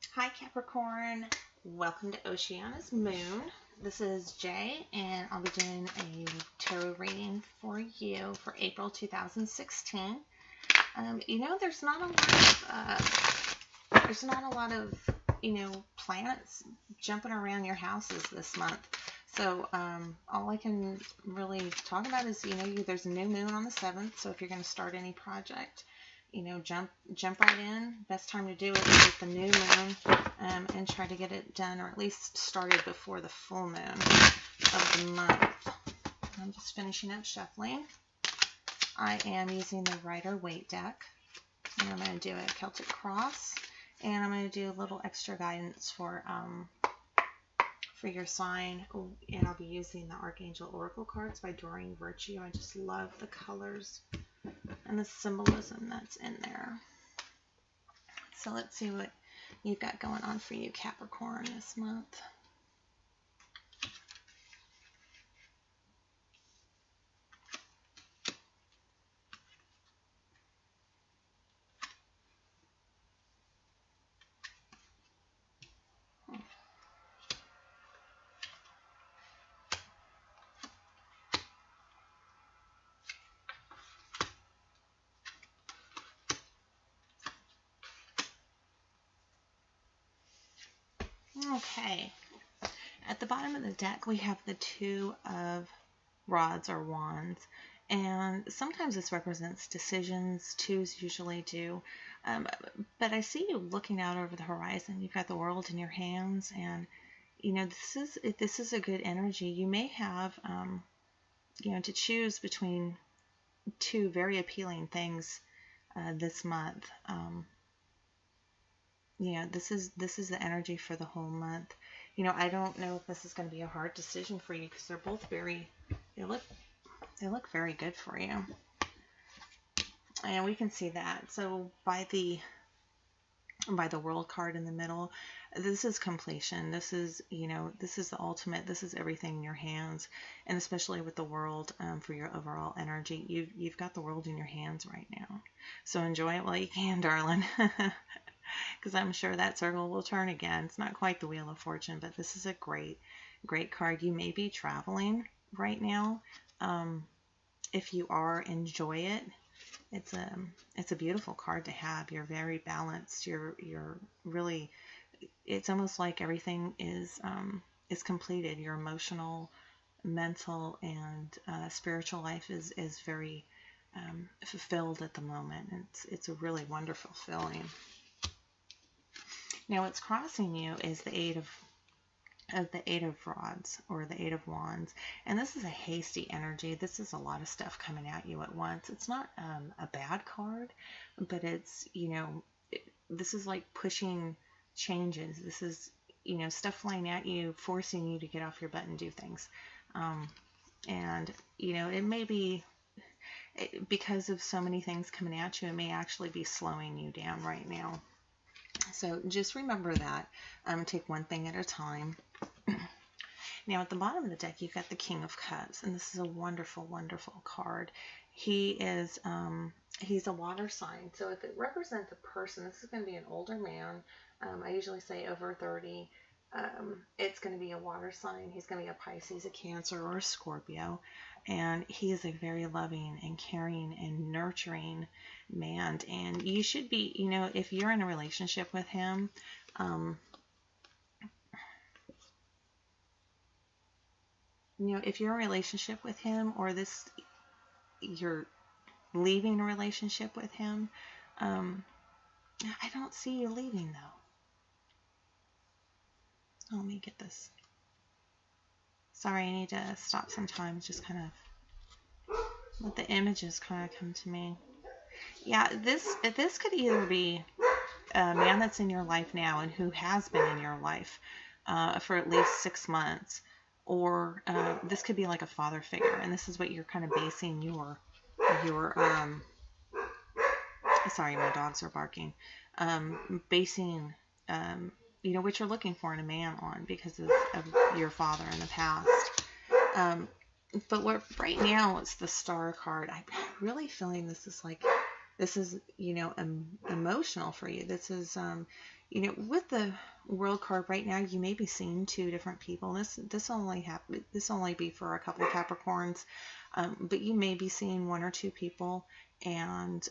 Hi Capricorn, welcome to Oceana's Moon. This is Jay and I'll be doing a tarot reading for you for April 2016. There's not a lot of planets jumping around your houses this month. So all I can really talk about is, there's a new moon on the 7th. So if you're going to start any project, jump right in. Best time to do it is with the new moon, and try to get it done, or at least started before the full moon of the month. I'm just finishing up shuffling. I am using the Rider-Waite deck, and I'm going to do a Celtic cross, and I'm going to do a little extra guidance for your sign. And I'll be using the Archangel Oracle cards by Doreen Virtue. I just love the colors and the symbolism that's in there. So let's see what you've got going on for you, Capricorn, this month. Okay, at the bottom of the deck we have the Two of Rods or Wands, and sometimes this represents decisions. Twos usually do, but I see you looking out over the horizon. You've got the world in your hands, and this is a good energy. You may have to choose between two very appealing things this month. This is the energy for the whole month. I don't know if this is going to be a hard decision for you, because they're both they look very good for you. And we can see that. So by the World card in the middle, this is completion. This is, this is the ultimate. This is everything in your hands, and especially with the World, for your overall energy. You've got the world in your hands right now. So enjoy it while you can, darling. Because I'm sure that circle will turn again. It's not quite the Wheel of Fortune, but this is a great card. You may be traveling right now. If you are, enjoy it. It's a beautiful card to have. You're very balanced. You're really, it's almost like everything is completed. Your emotional, mental, and spiritual life is very fulfilled at the moment. It's a really wonderful feeling. Now what's crossing you is the Eight of Rods, or the Eight of Wands, and this is a hasty energy. This is a lot of stuff coming at you at once. It's not a bad card, but it's, this is like pushing changes. This is, stuff flying at you, forcing you to get off your butt and do things. And it may be, because of so many things coming at you, it may actually be slowing you down right now. So just remember that. Take one thing at a time. Now at the bottom of the deck, you've got the King of Cups, and this is a wonderful, wonderful card. He is, he's a water sign. So if it represents a person, this is going to be an older man. I usually say over 30. It's going to be a water sign. He's going to be a Pisces, a Cancer, or a Scorpio. And he is a very loving and caring and nurturing man. And you should be, if you're in a relationship with him, if you're in a relationship with him, or you're leaving a relationship with him, I don't see you leaving though. Let me get this. Sorry, I need to stop sometimes, just kind of let the images kind of come to me. Yeah, this could either be a man that's in your life now and who has been in your life for at least 6 months, or this could be like a father figure, and this is what you're kind of basing your sorry, my dogs are barking. Basing what you're looking for in a man on, because of your father in the past. But right now it's the Star card. I'm really feeling this is like This is, emotional for you. This is, with the World card right now, you may be seeing two different people. This only be for a couple of Capricorns, but you may be seeing one or two people, and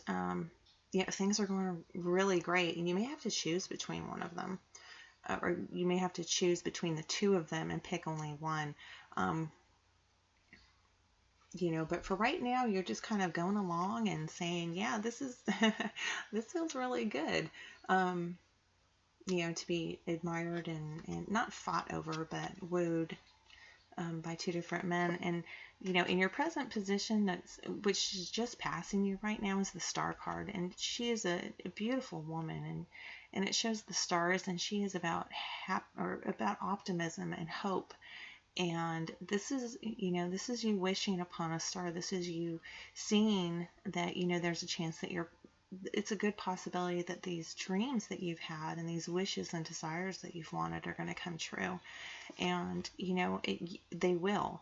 things are going really great, and you may have to choose between one of them, or you may have to choose between the two of them and pick only one. But for right now, you're just kind of going along and saying, yeah, this is, this feels really good. To be admired and not fought over, but wooed by two different men. And, in your present position, which is just passing you right now, is the Star card. And she is a beautiful woman, and it shows the stars, and she is about about optimism and hope. And this is you wishing upon a star. This is you seeing that, there's a chance that it's a good possibility that these dreams that you've had and these wishes and desires that you've wanted are going to come true. And, they will,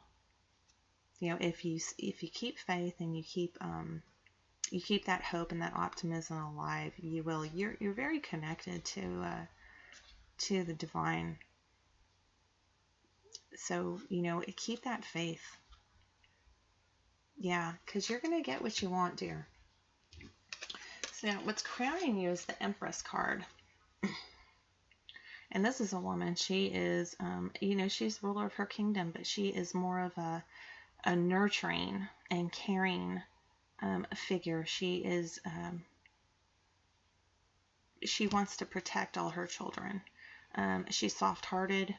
if you keep faith and you keep that hope and that optimism alive, you will. You're very connected to the divine. So, keep that faith. Yeah, because you're going to get what you want, dear. So what's crowning you is the Empress card. And this is a woman. She is, she's ruler of her kingdom, but she is more of a nurturing and caring figure. She is, she wants to protect all her children. She's soft-hearted,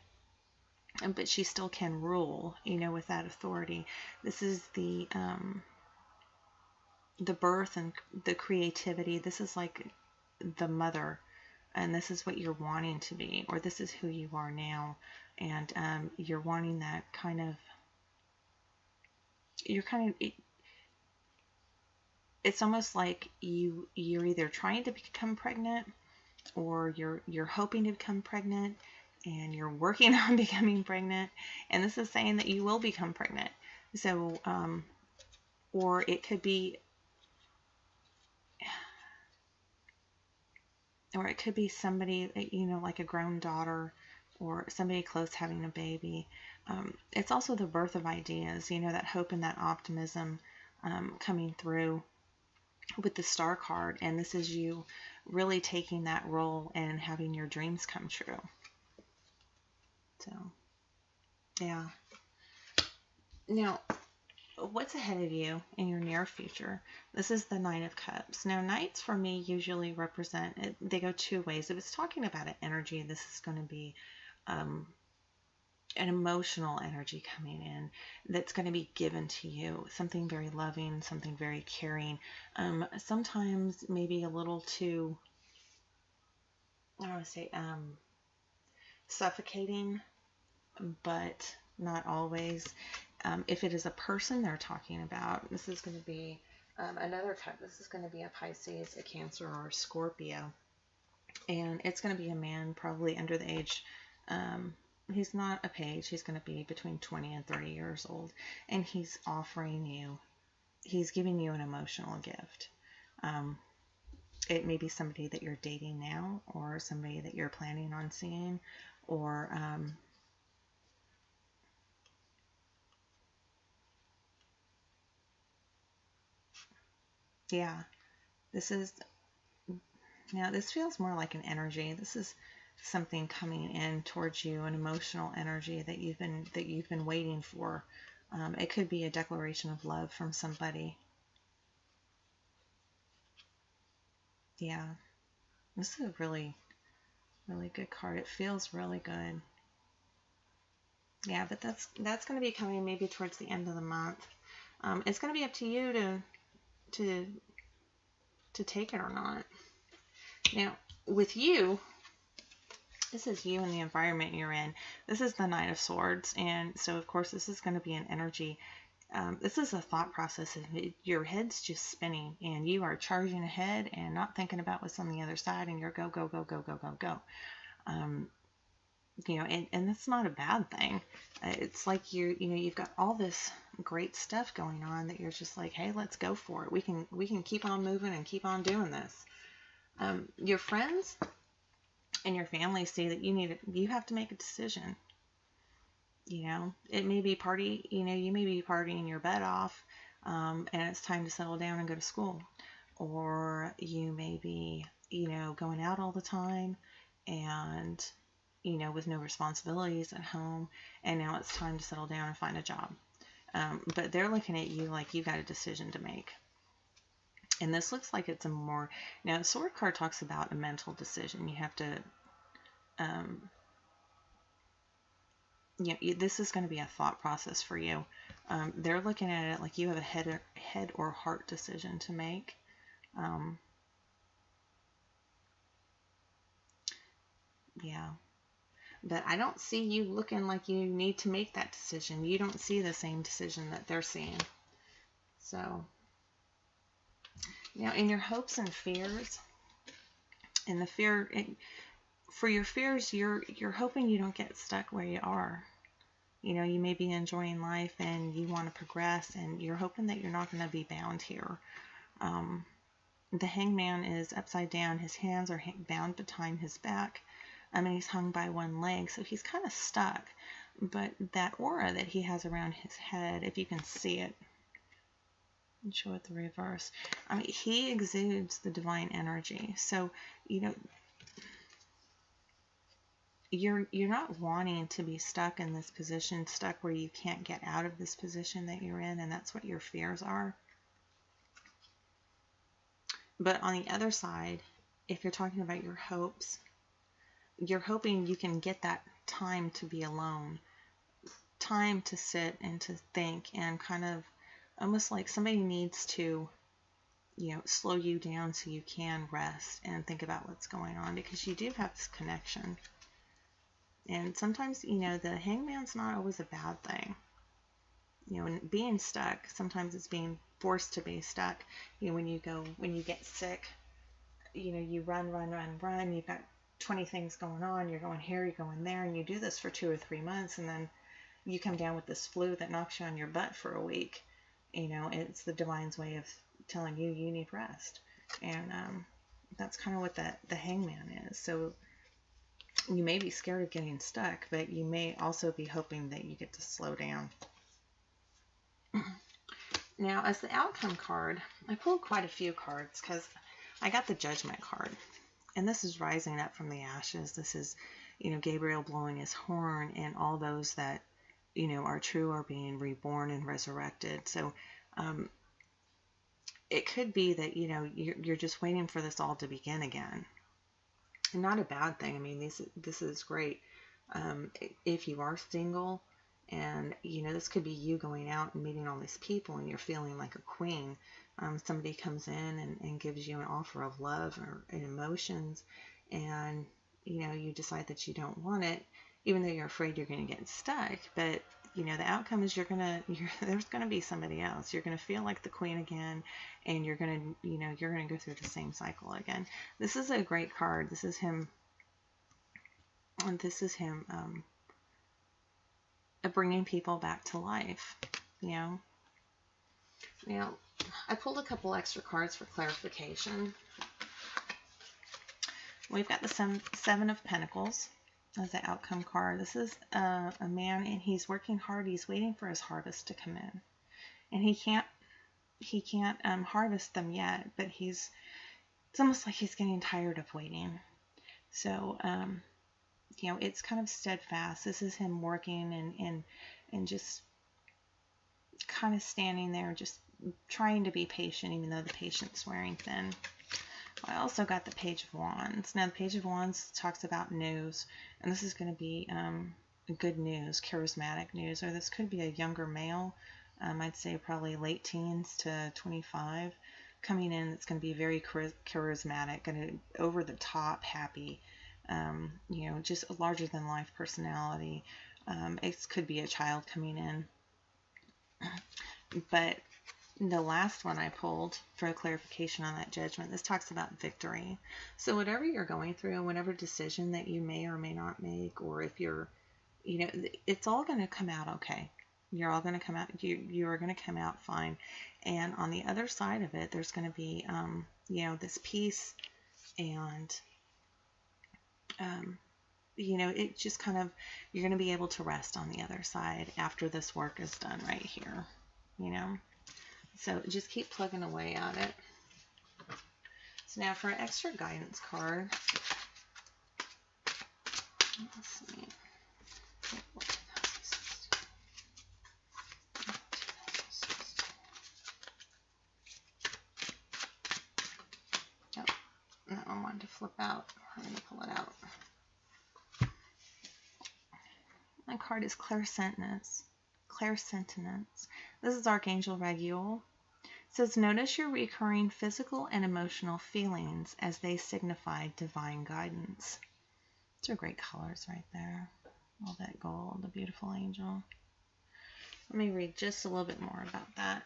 but she still can rule, with that authority. This is the birth and the creativity. This is like the mother, and this is what you're wanting to be, or this is who you are now. And you're wanting that kind of, it's almost like you're either trying to become pregnant, or you're hoping to become pregnant, and you're working on becoming pregnant, and this is saying that you will become pregnant. So, or it could be, somebody, like a grown daughter, or somebody close having a baby. It's also the birth of ideas, that hope and that optimism coming through with the Star card. And this is you really taking that role and having your dreams come true. So, yeah. Now, what's ahead of you in your near future? This is the Knight of Cups. Now, Knights for me usually represent, they go two ways. If it's talking about an energy, this is going to be an emotional energy coming in that's going to be given to you. Something very loving, something very caring. Sometimes maybe a little too, I don't want to say, suffocating, but not always. If it is a person they're talking about, this is going to be another type. This is going to be a Pisces, a Cancer, or a Scorpio. And it's going to be a man probably under the age, he's not a page, he's going to be between 20 and 30 years old. And he's giving you an emotional gift. It may be somebody that you're dating now, or somebody that you're planning on seeing, or yeah, this feels more like an energy. This is something coming in towards you, an emotional energy that you've been waiting for. It could be a declaration of love from somebody. Yeah, this is a really, really good card. It feels really good. Yeah, but that's going to be coming maybe towards the end of the month. It's going to be up to you to take it or not. Now, with you, this is you and the environment you're in. This is the Knight of Swords, and so of course this is going to be an energy. This is a thought process. Your head's just spinning, and you are charging ahead and not thinking about what's on the other side, and you're go, go, go, go, go, go, go. And that's not a bad thing. It's like you've got all this great stuff going on that you're just like, hey, let's go for it. We can keep on moving and keep on doing this. Your friends and your family see that you have to make a decision. It may be you may be partying your butt off, and it's time to settle down and go to school. Or you may be, going out all the time and, with no responsibilities at home, and now it's time to settle down and find a job. But they're looking at you like you got a decision to make. And this looks like it's now the Sword card talks about a mental decision. You have to, this is going to be a thought process for you. They're looking at it like you have a head or heart decision to make. Yeah. But I don't see you looking like you need to make that decision. You don't see the same decision that they're seeing. So, now in your hopes and fears, in the for your fears, you're hoping you don't get stuck where you are. You may be enjoying life and you want to progress, and you're hoping that you're not going to be bound here. The Hangman is upside down. His hands are bound behind his back. And he's hung by one leg, so he's kind of stuck. But that aura that he has around his head, if you can see it, and show it the reverse. He exudes the divine energy. So, you're not wanting to be stuck in this position, stuck where you can't get out of this position that you're in, and that's what your fears are. But on the other side, if you're talking about your hopes, you're hoping you can get that time to be alone, time to sit and to think, and kind of almost like somebody needs to, slow you down so you can rest and think about what's going on, because you do have this connection. And sometimes, the Hangman's not always a bad thing. And being stuck, sometimes it's being forced to be stuck. When you get sick, you run, you've got 20 things going on, you're going here, you're going there, and you do this for 2 or 3 months, and then you come down with this flu that knocks you on your butt for a week. It's the divine's way of telling you need rest. And that's kind of what the Hangman is. So you may be scared of getting stuck, but you may also be hoping that you get to slow down. Now, as the outcome card, I pulled quite a few cards because I got the Judgment card. And this is rising up from the ashes. This is, Gabriel blowing his horn, and all those that, are true are being reborn and resurrected. So it could be that, you're just waiting for this all to begin again. And not a bad thing. This is great. If you are single, and, this could be you going out and meeting all these people, and you're feeling like a queen. Somebody comes in and gives you an offer of love or emotions, and you decide that you don't want it, even though you're afraid you're going to get stuck. But the outcome is there's going to be somebody else. You're going to feel like the queen again, and you're going to go through the same cycle again. This is a great card. This is him bringing people back to life. Now, I pulled a couple extra cards for clarification. We've got the Seven of Pentacles as the outcome card. This is a man, and he's working hard. He's waiting for his harvest to come in, and he can't harvest them yet. But it's almost like he's getting tired of waiting. So it's kind of steadfast. This is him working and just kind of standing there, just trying to be patient, even though the patience wearing thin. I also got the Page of Wands. Now, the Page of Wands talks about news, and this is going to be good news, charismatic news, or this could be a younger male. I'd say probably late teens to 25 coming in. It's going to be very charismatic, and over the top, happy. Just a larger than life personality. It could be a child coming in. But the last one I pulled for a clarification on that Judgment, this talks about victory. So whatever you're going through, and whatever decision that you may or may not make, or if you're, it's all going to come out okay. You're all going to come out, you are going to come out fine. And on the other side of it, there's going to be, you know, this peace and, you know, it just kind of, you're going to be able to rest on the other side after this work is done right here, you know. So just keep plugging away at it. So now for an extra guidance card, let's see. Oh, that one wanted to flip out. I'm going to pull it out. My card is Clairsentience. Clairsentience. This is Archangel Raguel. It says, notice your recurring physical and emotional feelings as they signify divine guidance. Those are great colors right there. All that gold, the beautiful angel. Let me read just a little bit more about that.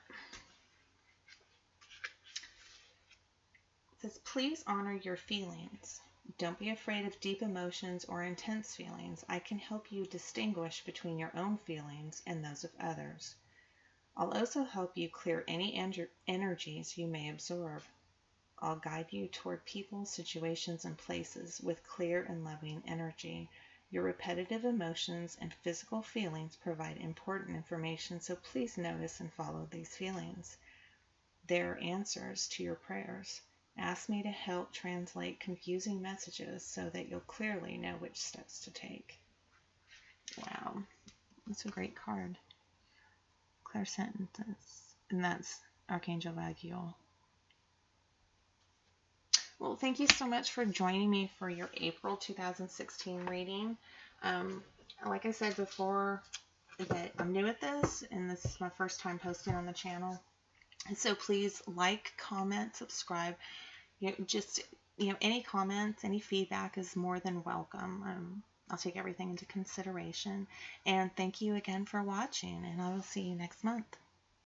It says, please honor your feelings. Don't be afraid of deep emotions or intense feelings. I can help you distinguish between your own feelings and those of others. I'll also help you clear any energies you may absorb. I'll guide you toward people, situations, and places with clear and loving energy. Your repetitive emotions and physical feelings provide important information, so please notice and follow these feelings. They're answers to your prayers. Ask me to help translate confusing messages so that you'll clearly know which steps to take. Wow, that's a great card. Clairsentience, and that's Archangel Raguel. Well, thank you so much for joining me for your April 2016 reading. Like I said before, that I'm new at this, and this is my first time posting on the channel. And so please like, comment, subscribe. Any comments, any feedback is more than welcome. I'll take everything into consideration. And thank you again for watching, and I will see you next month.